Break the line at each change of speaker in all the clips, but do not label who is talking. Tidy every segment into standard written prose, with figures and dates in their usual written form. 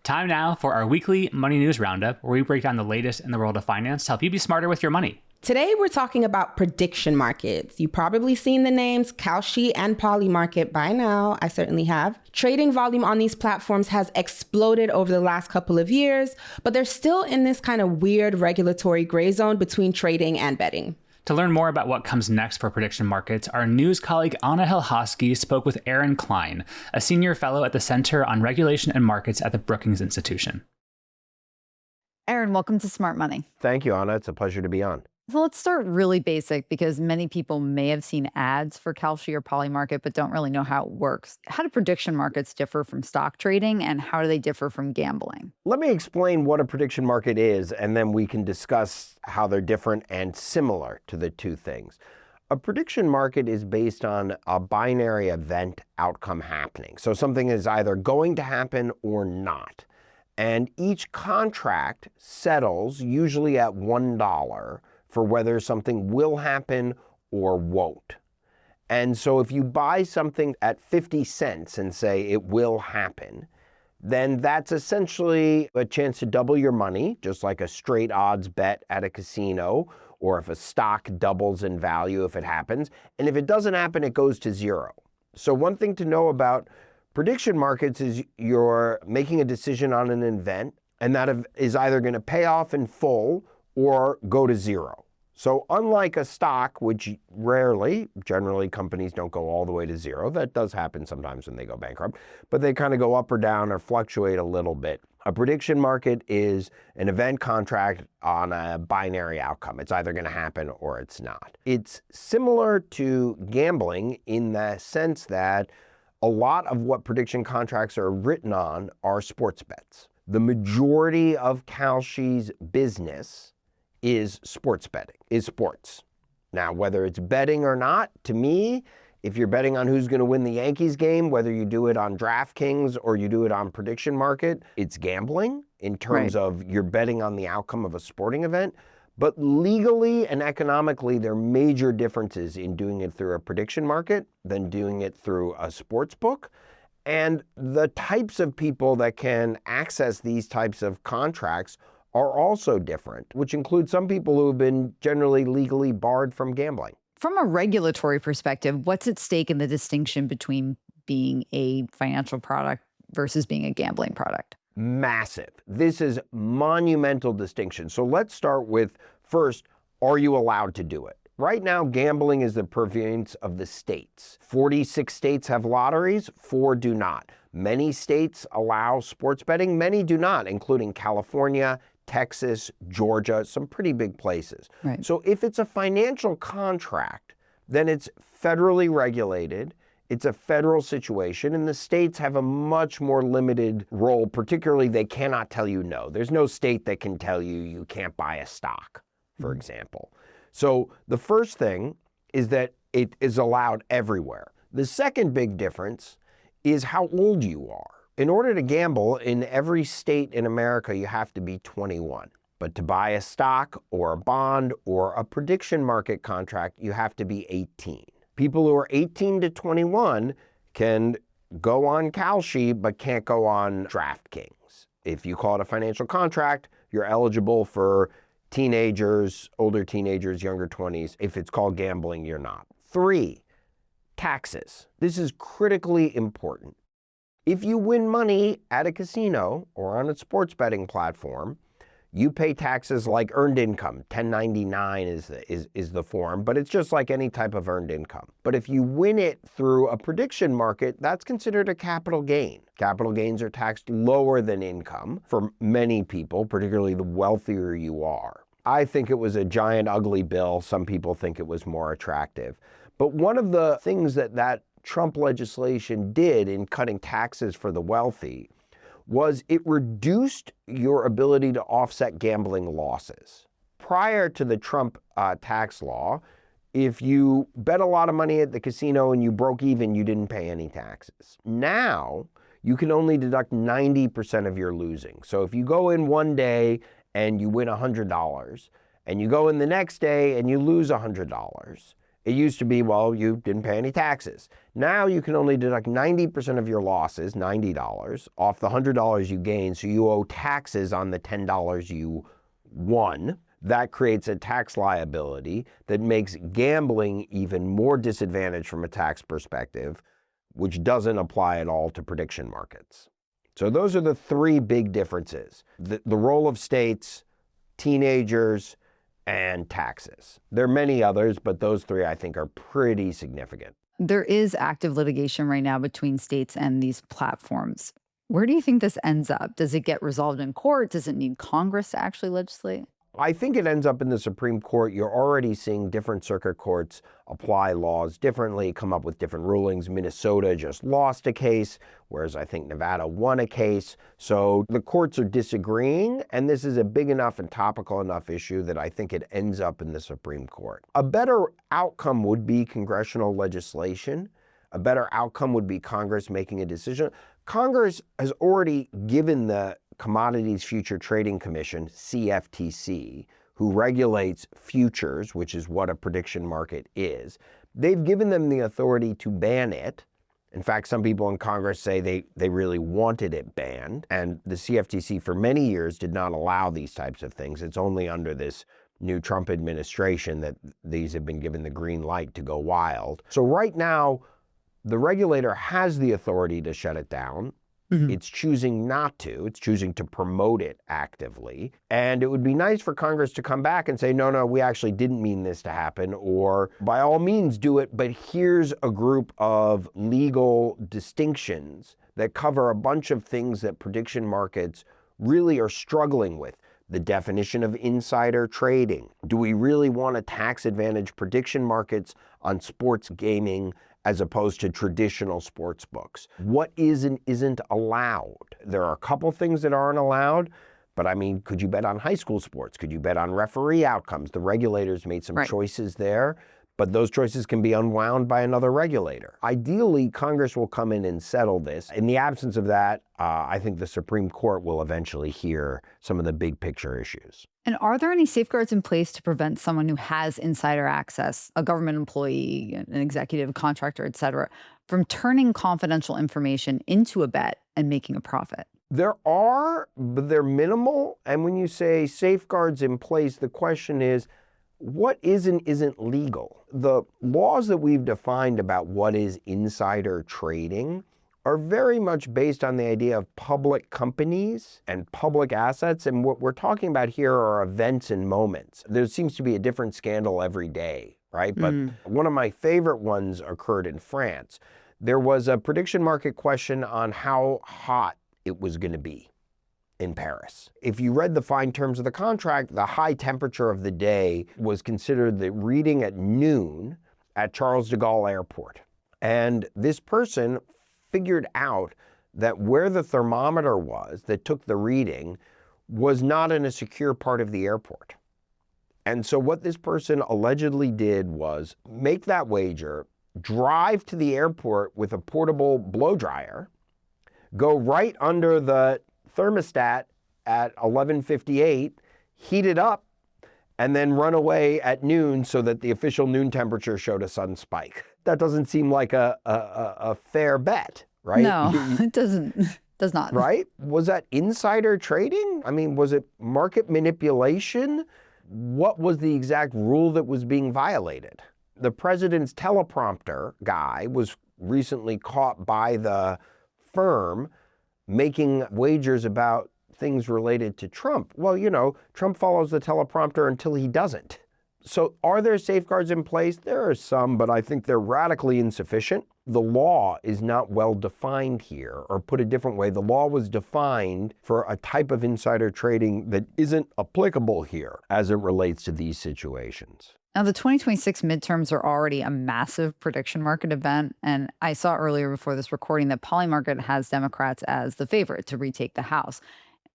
Time now for our weekly Money News Roundup, where we break down the latest in the world of finance to help you be smarter with your money.
Today, we're talking about prediction markets. You've probably seen the names Kalshi and Polymarket by now. I certainly have. Trading volume on these platforms has exploded over the last couple of years, but they're still in this kind of weird regulatory gray zone between trading and betting.
To learn more about what comes next for prediction markets, our news colleague Anna Helhoski spoke with Aaron Klein, a senior fellow at the Center on Regulation and Markets at the Brookings Institution.
Aaron, welcome to Smart Money.
Thank you, Anna. It's a pleasure to be on.
So let's start really basic because many people may have seen ads for Kalshi or Polymarket but don't really know how it works. How do prediction markets differ from stock trading and how do they differ from gambling?
Let me explain what a prediction market is, and then we can discuss how they're different and similar to the two things. A prediction market is based on a binary event outcome happening. So something is either going to happen or not. And each contract settles usually at $1 for whether something will happen or won't. And so if you buy something at 50 cents and say it will happen, then that's essentially a chance to double your money, just like a straight odds bet at a casino, or if a stock doubles in value if it happens. And if it doesn't happen, it goes to zero. So one thing to know about prediction markets is you're making a decision on an event, and that is either going to pay off in full or go to zero. So unlike a stock, which rarely, generally companies don't go all the way to zero. That does happen sometimes when they go bankrupt, but they kind of go up or down or fluctuate a little bit. A prediction market is an event contract on a binary outcome. It's either going to happen or it's not. It's similar to gambling in the sense that a lot of what prediction contracts are written on are sports bets. The majority of Kalshi's business is sports betting, is sports. Now, whether it's betting or not, to me, if you're betting on who's going to win the Yankees game, whether you do it on DraftKings or you do it on prediction market, it's gambling in terms of you're betting on the outcome of a sporting event. But legally and economically, there are major differences in doing it through a prediction market than doing it through a sports book. And the types of people that can access these types of contracts are also different, which includes some people who have been generally legally barred from gambling.
From a regulatory perspective, what's at stake in the distinction between being a financial product versus being a gambling product?
Massive. This is monumental distinction. So let's start with, first, are you allowed to do it? Right now, gambling is the purveyance of the states. 46 states have lotteries, 4 do not. Many states allow sports betting, many do not, including California, Texas, Georgia, some pretty big places.
Right.
So if it's a financial contract, then it's federally regulated. It's a federal situation, and the states have a much more limited role. Particularly, they cannot tell you no. There's no state that can tell you you can't buy a stock, for example. So the first thing is that it is allowed everywhere. The second big difference is how old you are. In order to gamble in every state in America, you have to be 21. But to buy a stock or a bond or a prediction market contract, you have to be 18. People who are 18 to 21 can go on Kalshi, but can't go on DraftKings. If you call it a financial contract, you're eligible for teenagers, older teenagers, younger 20s. If it's called gambling, you're not. 3, taxes. This is critically important. If you win money at a casino or on a sports betting platform, you pay taxes like earned income. 1099 is the form, but it's just like any type of earned income. But if you win it through a prediction market, that's considered a capital gain. Capital gains are taxed lower than income for many people, particularly the wealthier you are. I think it was a giant ugly bill. Some people think it was more attractive. But one of the things that Trump legislation did in cutting taxes for the wealthy was it reduced your ability to offset gambling losses. Prior to the Trump tax law, if you bet a lot of money at the casino and you broke even, you didn't pay any taxes. Now, you can only deduct 90% of your losing. So if you go in one day and you win $100, and you go in the next day and you lose $100, It used to be, well, you didn't pay any taxes. Now you can only deduct 90% of your losses, $90, off the $100 you gained, so you owe taxes on the $10 you won. That creates a tax liability that makes gambling even more disadvantaged from a tax perspective, which doesn't apply at all to prediction markets. So those are the three big differences. The role of states, teenagers, and taxes. There are many others, but those three I think are pretty significant.
There is active litigation right now between states and these platforms. Where do you think this ends up? Does it get resolved in court? Does it need Congress to actually legislate?
I think it ends up in the Supreme Court. You're already seeing different circuit courts apply laws differently, come up with different rulings. Minnesota just lost a case, whereas I think Nevada won a case. So the courts are disagreeing, and this is a big enough and topical enough issue that I think it ends up in the Supreme Court. A better outcome would be congressional legislation. A better outcome would be Congress making a decision. Congress has already given the Commodities Future Trading Commission, CFTC, who regulates futures, which is what a prediction market is. They've given them the authority to ban it. In fact, some people in Congress say they really wanted it banned. And the CFTC for many years did not allow these types of things. It's only under this new Trump administration that these have been given the green light to go wild. So right now, the regulator has the authority to shut it down. It's choosing not to. It's choosing to promote it actively. And it would be nice for Congress to come back and say, no, we actually didn't mean this to happen, or by all means do it, but here's a group of legal distinctions that cover a bunch of things that prediction markets really are struggling with. The definition of insider trading. Do we really want to tax advantage prediction markets on sports gaming as opposed to traditional sports books? What is and isn't allowed? There are a couple things that aren't allowed, but I mean, could you bet on high school sports? Could you bet on referee outcomes? The regulators made some choices there, but those choices can be unwound by another regulator. Ideally, Congress will come in and settle this. In the absence of that, I think the Supreme Court will eventually hear some of the big picture issues.
And are there any safeguards in place to prevent someone who has insider access, a government employee, an executive, a contractor, et cetera, from turning confidential information into a bet and making a profit?
There are, but they're minimal. And when you say safeguards in place, the question is, what is and isn't legal? The laws that we've defined about what is insider trading are very much based on the idea of public companies and public assets. And what we're talking about here are events and moments. There seems to be a different scandal every day, right? But one of my favorite ones occurred in France. There was a prediction market question on how hot it was going to be in Paris. If you read the fine terms of the contract, the high temperature of the day was considered the reading at noon at Charles de Gaulle Airport. And this person figured out that where the thermometer was that took the reading was not in a secure part of the airport. And so what this person allegedly did was make that wager, drive to the airport with a portable blow dryer, go right under the thermostat at 11:58, heat it up, and then run away at noon so that the official noon temperature showed a sudden spike. That doesn't seem like a fair bet, right?
No, it doesn't. Does not.
Right? Was that insider trading? I mean, was it market manipulation? What was the exact rule that was being violated? The president's teleprompter guy was recently caught by the firm making wagers about things related to Trump. Well, you know, Trump follows the teleprompter until he doesn't. So are there safeguards in place? There are some, but I think they're radically insufficient. The law is not well defined here, or put a different way, the law was defined for a type of insider trading that isn't applicable here as it relates to these situations.
Now, the 2026 midterms are already a massive prediction market event. And I saw earlier before this recording that Polymarket has Democrats as the favorite to retake the House,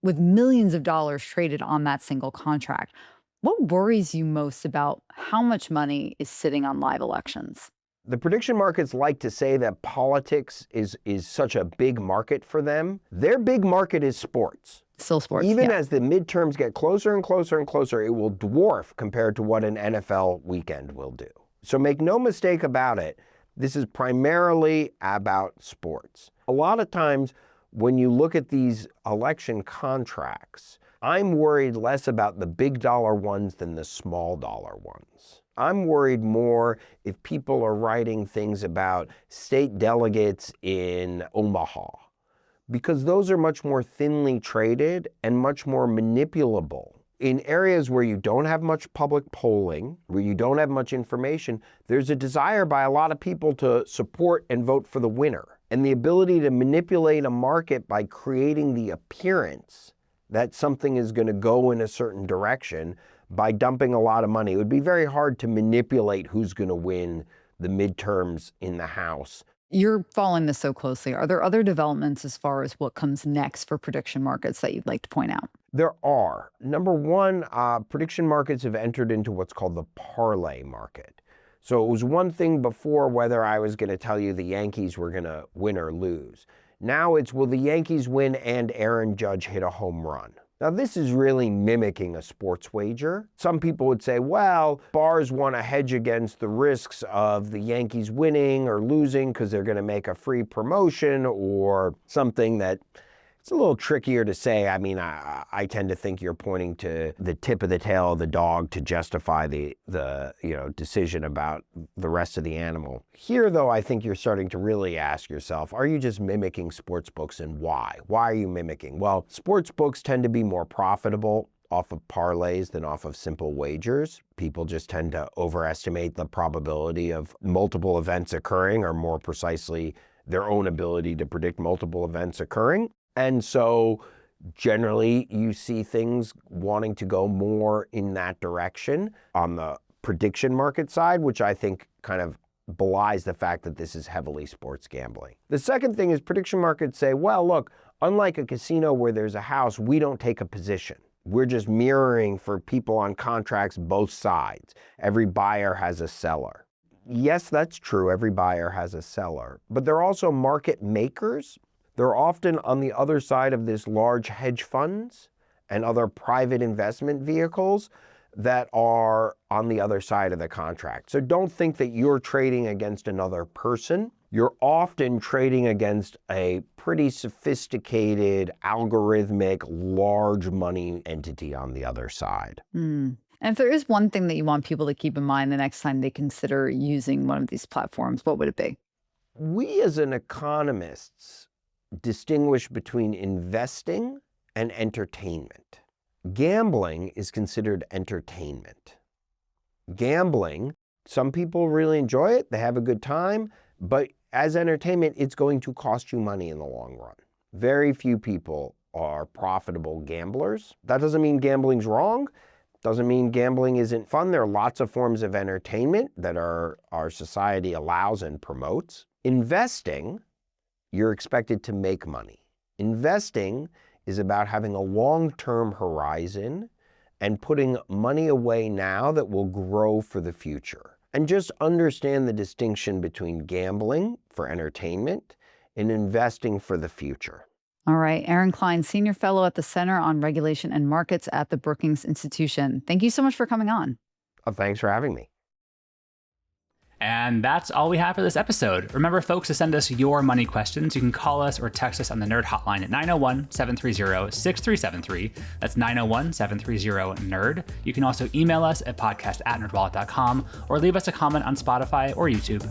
with millions of dollars traded on that single contract. What worries you most about how much money is sitting on live elections?
The prediction markets like to say that politics is such a big market for them. Their big market is sports.
Still sports,
Even as the midterms get closer and closer and closer, it will dwarf compared to what an NFL weekend will do. So make no mistake about it, this is primarily about sports. A lot of times when you look at these election contracts, I'm worried less about the big dollar ones than the small dollar ones. I'm worried more if people are writing things about state delegates in Omaha, because those are much more thinly traded and much more manipulable. In areas where you don't have much public polling, where you don't have much information, there's a desire by a lot of people to support and vote for the winner. And the ability to manipulate a market by creating the appearance that something is going to go in a certain direction by dumping a lot of money. It would be very hard to manipulate who's going to win the midterms in the House.
You're following this so closely. Are there other developments as far as what comes next for prediction markets that you'd like to point out?
There are. Number one, prediction markets have entered into what's called the parlay market. So it was one thing before whether I was going to tell you the Yankees were going to win or lose. Now it's, will the Yankees win and Aaron Judge hit a home run? Now this is really mimicking a sports wager. Some people would say, well, bars want to hedge against the risks of the Yankees winning or losing because they're going to make a free promotion or something that it's a little trickier to say. I mean, I tend to think you're pointing to the tip of the tail of the dog to justify the decision about the rest of the animal. Here, though, I think you're starting to really ask yourself, are you just mimicking sports books, and why? Why are you mimicking? Well, sports books tend to be more profitable off of parlays than off of simple wagers. People just tend to overestimate the probability of multiple events occurring, or more precisely, their own ability to predict multiple events occurring. And so generally you see things wanting to go more in that direction on the prediction market side, which I think kind of belies the fact that this is heavily sports gambling. The second thing is prediction markets say, well, look, unlike a casino where there's a house, we don't take a position. We're just mirroring for people on contracts both sides. Every buyer has a seller. Yes, that's true. Every buyer has a seller. But they're also market makers. They're often on the other side of this large hedge funds and other private investment vehicles that are on the other side of the contract. So don't think that you're trading against another person. You're often trading against a pretty sophisticated, algorithmic, large money entity on the other side.
And if there is one thing that you want people to keep in mind the next time they consider using one of these platforms, what would it be?
We as an economists distinguish between investing and entertainment. Gambling is considered entertainment. Gambling, some people really enjoy it, they have a good time, but as entertainment, it's going to cost you money in the long run. Very few people are profitable gamblers. That doesn't mean gambling's wrong. Doesn't mean gambling isn't fun. There are lots of forms of entertainment that our society allows and promotes. Investing, you're expected to make money. Investing is about having a long-term horizon and putting money away now that will grow for the future. And just understand the distinction between gambling for entertainment and investing for the future.
All right. Aaron Klein, Senior Fellow at the Center on Regulation and Markets at the Brookings Institution. Thank you so much for coming on.
Thanks for having me.
And that's all we have for this episode. Remember, folks, to send us your money questions, you can call us or text us on the Nerd Hotline at 901-730-6373. That's 901-730-NERD. You can also email us at podcast@nerdwallet.com or leave us a comment on Spotify or YouTube.